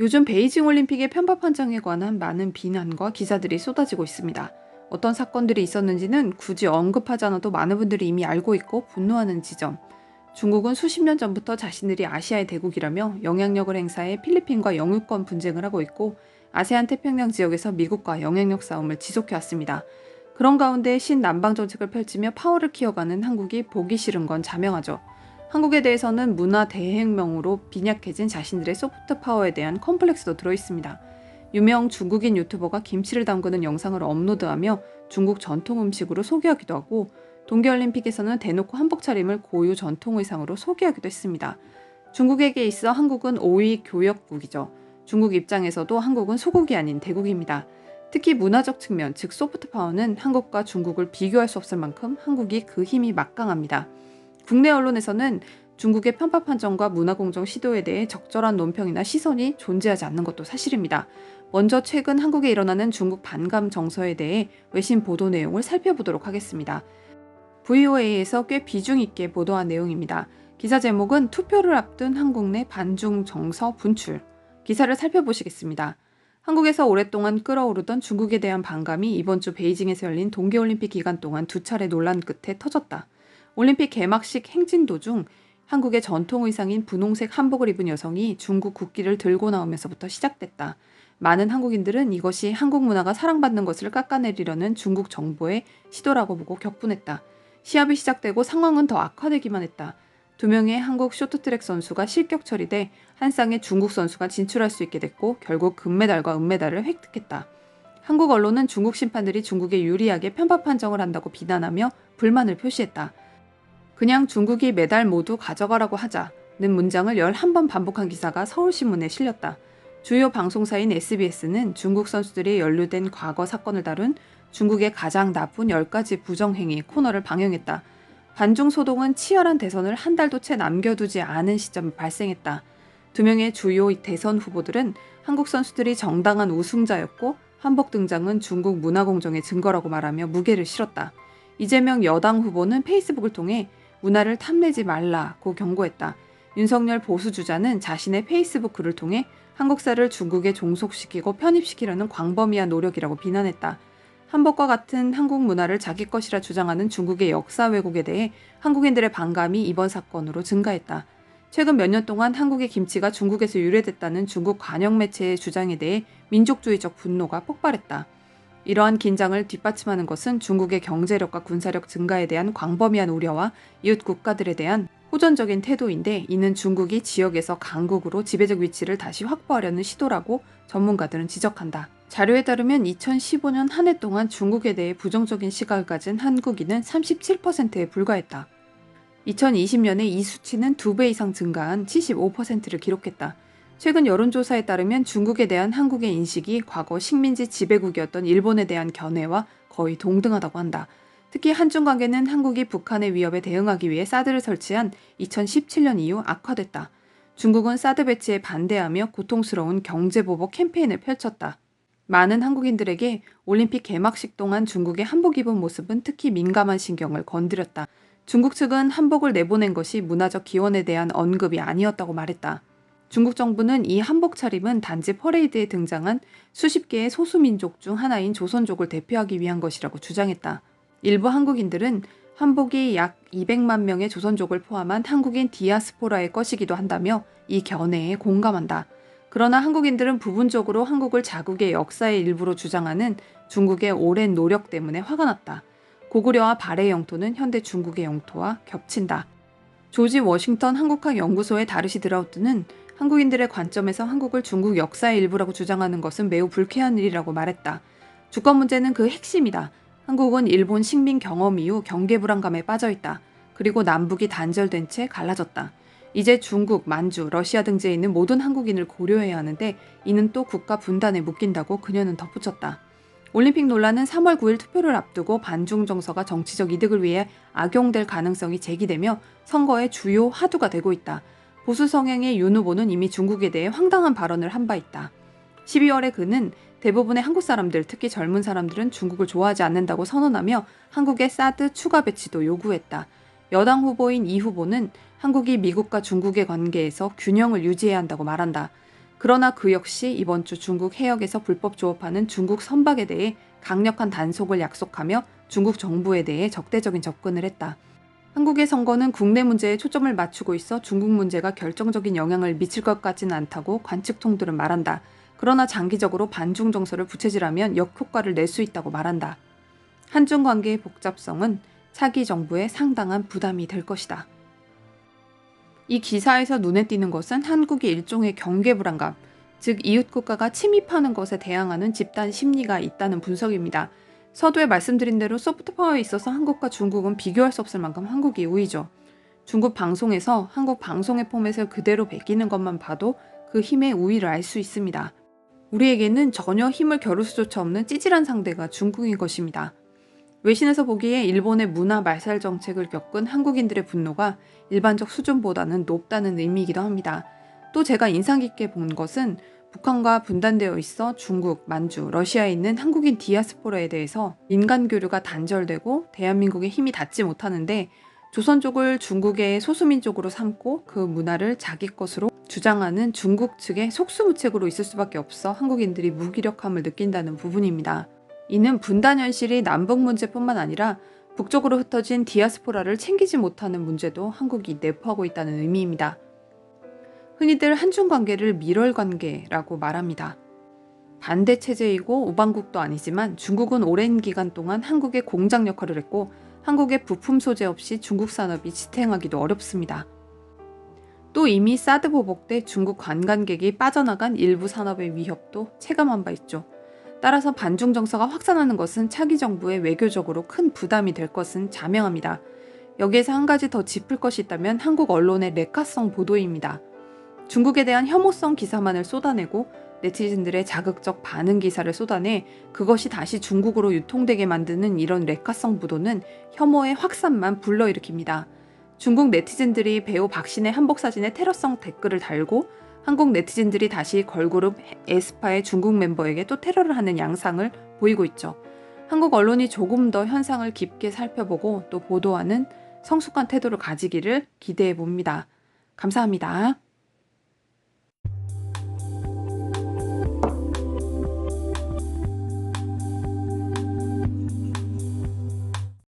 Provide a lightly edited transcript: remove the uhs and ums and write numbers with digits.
요즘 베이징 올림픽의 편파 판정에 관한 많은 비난과 기사들이 쏟아지고 있습니다. 어떤 사건들이 있었는지는 굳이 언급하지 않아도 많은 분들이 이미 알고 있고 분노하는 지점. 중국은 수십 년 전부터 자신들이 아시아의 대국이라며 영향력을 행사해 필리핀과 영유권 분쟁을 하고 있고 아세안 태평양 지역에서 미국과 영향력 싸움을 지속해왔습니다. 그런 가운데 신남방 정책을 펼치며 파워를 키워가는 한국이 보기 싫은 건 자명하죠. 한국에 대해서는 문화 대혁명으로 빈약해진 자신들의 소프트 파워에 대한 컴플렉스도 들어있습니다. 유명 중국인 유튜버가 김치를 담그는 영상을 업로드하며 중국 전통 음식으로 소개하기도 하고 동계올림픽에서는 대놓고 한복 차림을 고유 전통 의상으로 소개하기도 했습니다. 중국에게 있어 한국은 5위 교역국이죠. 중국 입장에서도 한국은 소국이 아닌 대국입니다. 특히 문화적 측면, 즉 소프트 파워는 한국과 중국을 비교할 수 없을 만큼 한국이 그 힘이 막강합니다. 국내 언론에서는 중국의 편파 판정과 문화공정 시도에 대해 적절한 논평이나 시선이 존재하지 않는 것도 사실입니다. 먼저 최근 한국에 일어나는 중국 반감 정서에 대해 외신 보도 내용을 살펴보도록 하겠습니다. VOA에서 꽤 비중 있게 보도한 내용입니다. 기사 제목은 투표를 앞둔 한국 내 반중 정서 분출. 기사를 살펴보시겠습니다. 한국에서 오랫동안 끓어오르던 중국에 대한 반감이 이번 주 베이징에서 열린 동계올림픽 기간 동안 두 차례 논란 끝에 터졌다. 올림픽 개막식 행진 도중 한국의 전통 의상인 분홍색 한복을 입은 여성이 중국 국기를 들고 나오면서부터 시작됐다. 많은 한국인들은 이것이 한국 문화가 사랑받는 것을 깎아내리려는 중국 정부의 시도라고 보고 격분했다. 시합이 시작되고 상황은 더 악화되기만 했다. 두 명의 한국 쇼트트랙 선수가 실격 처리돼 한 쌍의 중국 선수가 진출할 수 있게 됐고 결국 금메달과 은메달을 획득했다. 한국 언론은 중국 심판들이 중국에 유리하게 편파 판정을 한다고 비난하며 불만을 표시했다. 그냥 중국이 메달 모두 가져가라고 하자는 문장을 11번 반복한 기사가 서울신문에 실렸다. 주요 방송사인 SBS는 중국 선수들이 연루된 과거 사건을 다룬 중국의 가장 나쁜 10가지 부정행위 코너를 방영했다. 반중 소동은 치열한 대선을 한 달도 채 남겨두지 않은 시점에 발생했다. 두 명의 주요 대선 후보들은 한국 선수들이 정당한 우승자였고 한복 등장은 중국 문화공정의 증거라고 말하며 무게를 실었다. 이재명 여당 후보는 페이스북을 통해 문화를 탐내지 말라고 경고했다. 윤석열 보수주자는 자신의 페이스북 글을 통해 한국사를 중국에 종속시키고 편입시키려는 광범위한 노력이라고 비난했다. 한복과 같은 한국 문화를 자기 것이라 주장하는 중국의 역사 왜곡에 대해 한국인들의 반감이 이번 사건으로 증가했다. 최근 몇 년 동안 한국의 김치가 중국에서 유래됐다는 중국 관영 매체의 주장에 대해 민족주의적 분노가 폭발했다. 이러한 긴장을 뒷받침하는 것은 중국의 경제력과 군사력 증가에 대한 광범위한 우려와 이웃 국가들에 대한 호전적인 태도인데 이는 중국이 지역에서 강국으로 지배적 위치를 다시 확보하려는 시도라고 전문가들은 지적한다. 자료에 따르면 2015년 한 해 동안 중국에 대해 부정적인 시각을 가진 한국인은 37%에 불과했다. 2020년에 이 수치는 2배 이상 증가한 75%를 기록했다. 최근 여론조사에 따르면 중국에 대한 한국의 인식이 과거 식민지 지배국이었던 일본에 대한 견해와 거의 동등하다고 한다. 특히 한중 관계는 한국이 북한의 위협에 대응하기 위해 사드를 설치한 2017년 이후 악화됐다. 중국은 사드 배치에 반대하며 고통스러운 경제보복 캠페인을 펼쳤다. 많은 한국인들에게 올림픽 개막식 동안 중국의 한복 입은 모습은 특히 민감한 신경을 건드렸다. 중국 측은 한복을 내보낸 것이 문화적 기원에 대한 언급이 아니었다고 말했다. 중국 정부는 이 한복 차림은 단지 퍼레이드에 등장한 수십 개의 소수민족 중 하나인 조선족을 대표하기 위한 것이라고 주장했다. 일부 한국인들은 한복이 약 200만 명의 조선족을 포함한 한국인 디아스포라의 것이기도 한다며 이 견해에 공감한다. 그러나 한국인들은 부분적으로 한국을 자국의 역사의 일부로 주장하는 중국의 오랜 노력 때문에 화가 났다. 고구려와 발해의 영토는 현대 중국의 영토와 겹친다. 조지 워싱턴 한국학 연구소의 다르시 드라우트는 한국인들의 관점에서 한국을 중국 역사의 일부라고 주장하는 것은 매우 불쾌한 일이라고 말했다. 주권 문제는 그 핵심이다. 한국은 일본 식민 경험 이후 경계 불안감에 빠져있다. 그리고 남북이 단절된 채 갈라졌다. 이제 중국, 만주, 러시아 등지에 있는 모든 한국인을 고려해야 하는데 이는 또 국가 분단에 묶인다고 그녀는 덧붙였다. 올림픽 논란은 3월 9일 투표를 앞두고 반중 정서가 정치적 이득을 위해 악용될 가능성이 제기되며 선거의 주요 화두가 되고 있다. 보수 성향의 윤 후보는 이미 중국에 대해 황당한 발언을 한 바 있다. 12월에 그는 대부분의 한국 사람들, 특히 젊은 사람들은 중국을 좋아하지 않는다고 선언하며 한국의 사드 추가 배치도 요구했다. 여당 후보인 이 후보는 한국이 미국과 중국의 관계에서 균형을 유지해야 한다고 말한다. 그러나 그 역시 이번 주 중국 해역에서 불법 조업하는 중국 선박에 대해 강력한 단속을 약속하며 중국 정부에 대해 적대적인 접근을 했다. 한국의 선거는 국내 문제에 초점을 맞추고 있어 중국 문제가 결정적인 영향을 미칠 것 같지는 않다고 관측통들은 말한다. 그러나 장기적으로 반중 정서를 부채질하면 역효과를 낼 수 있다고 말한다. 한중 관계의 복잡성은 차기 정부에 상당한 부담이 될 것이다. 이 기사에서 눈에 띄는 것은 한국의 일종의 경계 불안감, 즉 이웃 국가가 침입하는 것에 대항하는 집단 심리가 있다는 분석입니다. 서두에 말씀드린 대로 소프트파워에 있어서 한국과 중국은 비교할 수 없을 만큼 한국이 우위죠. 중국 방송에서 한국 방송의 포맷을 그대로 베끼는 것만 봐도 그 힘의 우위를 알 수 있습니다. 우리에게는 전혀 힘을 겨룰 수조차 없는 찌질한 상대가 중국인 것입니다. 외신에서 보기에 일본의 문화 말살 정책을 겪은 한국인들의 분노가 일반적 수준보다는 높다는 의미이기도 합니다. 또 제가 인상 깊게 본 것은 북한과 분단되어 있어 중국, 만주, 러시아에 있는 한국인 디아스포라에 대해서 인간 교류가 단절되고 대한민국의 힘이 닿지 못하는데 조선족을 중국의 소수민족으로 삼고 그 문화를 자기 것으로 주장하는 중국 측의 속수무책으로 있을 수밖에 없어 한국인들이 무기력함을 느낀다는 부분입니다. 이는 분단 현실이 남북 문제뿐만 아니라 북쪽으로 흩어진 디아스포라를 챙기지 못하는 문제도 한국이 내포하고 있다는 의미입니다. 흔히들 한중 관계를 밀월 관계라고 말합니다. 반대 체제이고 우방국도 아니지만 중국은 오랜 기간 동안 한국의 공장 역할을 했고 한국의 부품 소재 없이 중국 산업이 지탱하기도 어렵습니다. 또 이미 사드 보복 때 중국 관광객이 빠져나간 일부 산업의 위협도 체감한 바 있죠. 따라서 반중 정서가 확산하는 것은 차기 정부에 외교적으로 큰 부담이 될 것은 자명합니다. 여기에서 한 가지 더 짚을 것이 있다면 한국 언론의 lekka성 보도입니다. 중국에 대한 혐오성 기사만을 쏟아내고 네티즌들의 자극적 반응 기사를 쏟아내 그것이 다시 중국으로 유통되게 만드는 이런 lekka성 보도는 혐오의 확산만 불러일으킵니다. 중국 네티즌들이 배우 박신의 한복 사진에 테러성 댓글을 달고 한국 네티즌들이 다시 걸그룹 에스파의 중국 멤버에게 또 테러를 하는 양상을 보이고 있죠. 한국 언론이 조금 더 현상을 깊게 살펴보고 또 보도하는 성숙한 태도를 가지기를 기대해 봅니다. 감사합니다.